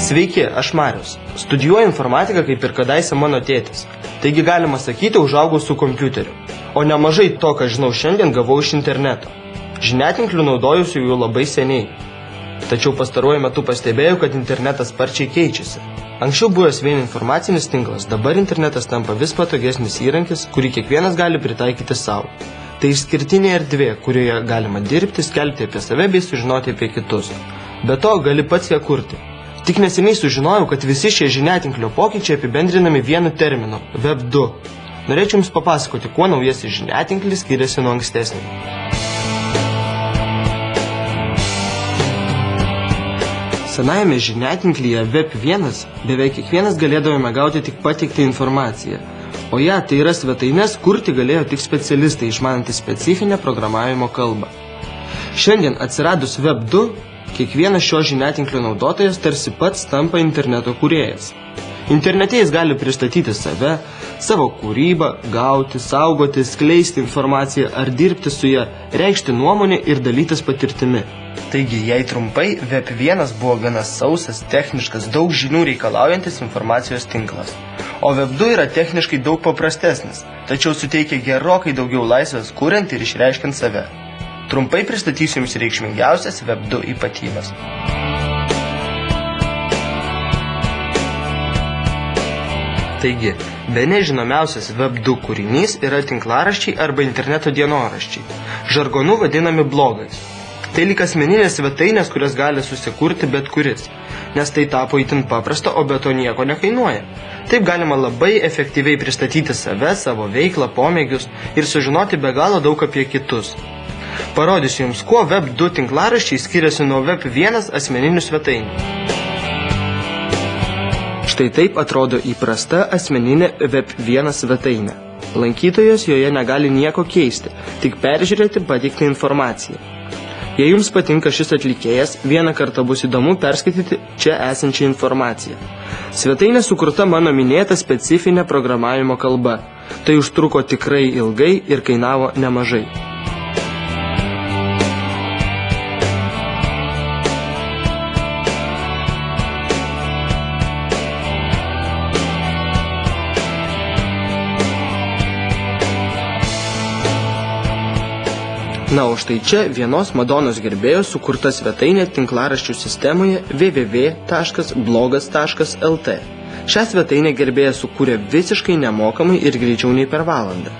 Sveiki, aš Marius. Studijuoju informatiką kaip ir kadaise mano tėtis. Taigi galima sakyti, užaugau su kompiuteriu. O nemažai to, ką žinau šiandien, gavau iš interneto. Žiniatinklių naudojusiu jų labai seniai. Tačiau pastaruoju metu pastebėjau, kad internetas sparčiai keičiasi. Anksčiau buvęs vien informacinis tinklas, dabar internetas tampa vis patogesnis įrankis, kurį kiekvienas gali pritaikyti savo. Tai išskirtinė erdvė, kurioje galima dirbti, skelbti apie save bei sužinoti apie kitus. Be to, gali pats ją kurti. Tik neseniai sužinojau, kad visi šie žiniatinklio pokyčiai apibendrinami vienu terminu – Web 2. Norėčiau Jums papasakoti, kuo naujasis žiniatinklis skiriasi nuo ankstesnio. Senajame žiniatinklyje Web 1 beveik kiekvienas galėdavome gauti tik pateiktą informaciją, o ją, tai yra svetaines, kurti galėjo tik specialistai išmanantys specifinę programavimo kalbą. Šiandien atsiradus Web 2, kiekvienas šio žiniatinklio naudotojas tarsi pats tampa interneto kūrėjas. Internete jis gali pristatyti save, savo kūrybą, gauti, saugoti, skleisti informaciją ar dirbti su ją, reikšti nuomonę ir dalytis patirtimi. Taigi, jei trumpai, Web 1 buvo gana sausas, techniškas, daug žinių reikalaujantis informacijos tinklas. O Web 2 yra techniškai daug paprastesnis, tačiau suteikia gerokai daugiau laisvės kuriant ir išreiškiant save. Trumpai pristatysiu Jums reikšmingiausias Web 2 ypatybes. Taigi, bene žinomiausias Web 2 kūrinys yra tinklaraščiai arba interneto dienoraščiai, žargonu vadinami blogais. Tai lyg asmeninės svetainės, kurias gali susikurti bet kuris, nes tai tapo itin paprasta, o be to nieko nekainuoja. Taip galima labai efektyviai pristatyti save, savo veiklą, pomėgius ir sužinoti be galo daug apie kitus. Parodysiu Jums, kuo Web 2 tinklaraščiai skiriasi nuo Web 1 asmeninių svetainių. Štai taip atrodo įprasta asmeninė Web 1 svetainė. Lankytojas joje negali nieko keisti, tik peržiūrėti pateiktą informaciją. Jei Jums patinka šis atlikėjas, vieną kartą bus įdomu perskaityti čia esančią informaciją. Svetainė sukurta mano minėta specifinė programavimo kalba. Tai užtruko tikrai ilgai ir kainavo nemažai. Na, o štai čia vienos Madonos gerbėjos sukurta svetainė tinklaraščių sistemoje www.blogas.lt. Šią svetainę gerbėjas sukūrė visiškai nemokamai ir greičiau nei per valandą.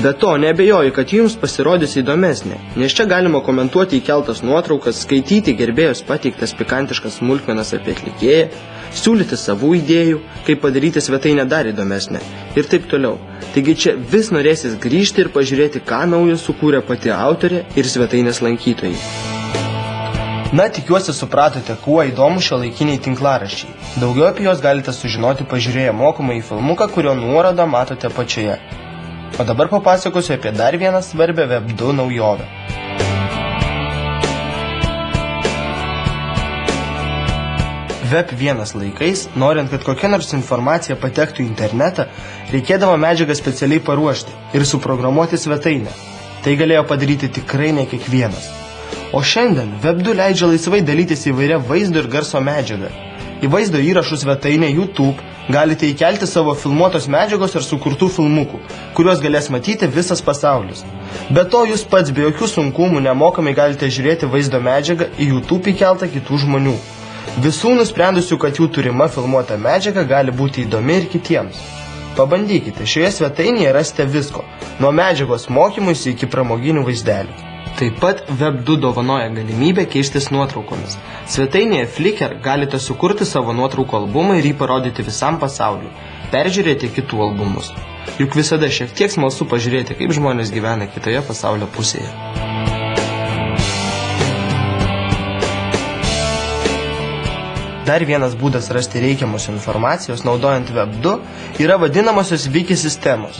Be to, neabejoju, kad Jums pasirodys įdomesnė, nes čia galima komentuoti įkeltas nuotraukas, skaityti gerbėjos pateiktas pikantiškas smulkmenas apie atlikėją, siūlyti savų idėjų, kaip padaryti svetainę dar įdomesnę ir taip toliau. Taigi čia vis norėsis grįžti ir pažiūrėti, ką naujo sukūrė pati autorė ir svetainės lankytojai. Na, tikiuosi supratote, kuo įdomu šiuolaikiniai tinklaraščiai. Daugiau apie juos galite sužinoti pažiūrėję mokamąjį filmuką, kurio nuorodą matote pačioje. O dabar papasakosiu apie dar vieną svarbią Web 2 naujovę. Web 1 laikais, norint, kad kokia nors informacija patektų į internetą, reikėdavo medžiagą specialiai paruošti ir suprogramuoti svetainę. Tai galėjo padaryti tikrai ne kiekvienas. O šiandien Web 2 leidžia laisvai dalytis įvairia vaizdo ir garso medžiaga. Į vaizdo įrašų svetainę YouTube galite įkelti savo filmuotos medžiagos ar sukurtų filmukų, kuriuos galės matyti visas pasaulis. Be to, Jūs pats be jokių sunkumų nemokamai galite žiūrėti vaizdo medžiagą į YouTube įkeltą kitų žmonių. Visų nusprendusių, kad jų turima filmuota medžiaga gali būti įdomi ir kitiems. Pabandykite, šioje svetainėje rasite visko, nuo medžiagos mokymuisi iki pramoginių vaizdelių. Taip pat Web 2 dovanoja galimybę keistis nuotraukomis. Svetainėje Flickr galite sukurti savo nuotraukų albumą ir jį parodyti visam pasauliu, peržiūrėti kitų albumus. Juk visada šiek tiek smalsu pažiūrėti, kaip žmonės gyvena kitoje pasaulio pusėje. Dar vienas būdas rasti reikiamos informacijos naudojant Web 2 yra vadinamosios wiki sistemos.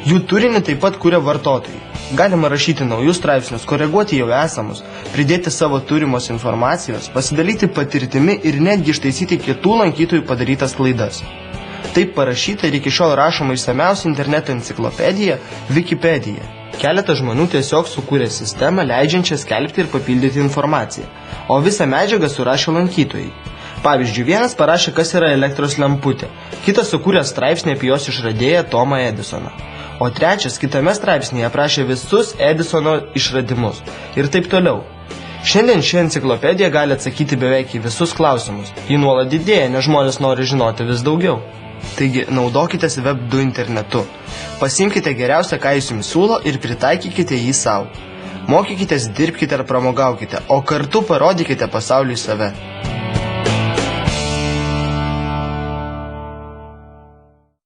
Jų turinį taip pat kuria vartotojai. Galima rašyti naujus straipsnius, koreguoti jau esamus, pridėti savo turimos informacijos, pasidalyti patirtimi ir netgi ištaisyti kitų lankytojų padarytas klaidas. Taip parašyta ir iki šiol rašoma išsamiausia interneto enciklopedija Wikipedia. Keletas žmonių tiesiog sukūrė sistemą, leidžiančią skelbti ir papildyti informaciją, o visą medžiagą surašė lankytojai. Pavyzdžiui, vienas parašė, kas yra elektros lemputė, kitas sukūrė straipsnį apie jos išradėją Tomą Edisoną, o trečias kitame straipsnėje aprašė visus Edisono išradimus ir taip toliau. Šiandien ši enciklopedija gali atsakyti beveik į visus klausimus. Ji nuolat didėja, nes žmonės nori žinoti vis daugiau. Taigi, naudokitės Web 2 internetu. Pasiimkite geriausią, ką jis jums siūlo ir pritaikykite jį savo. Mokykitės, dirbkite ar pramogaukite, o kartu parodykite pasauliui save.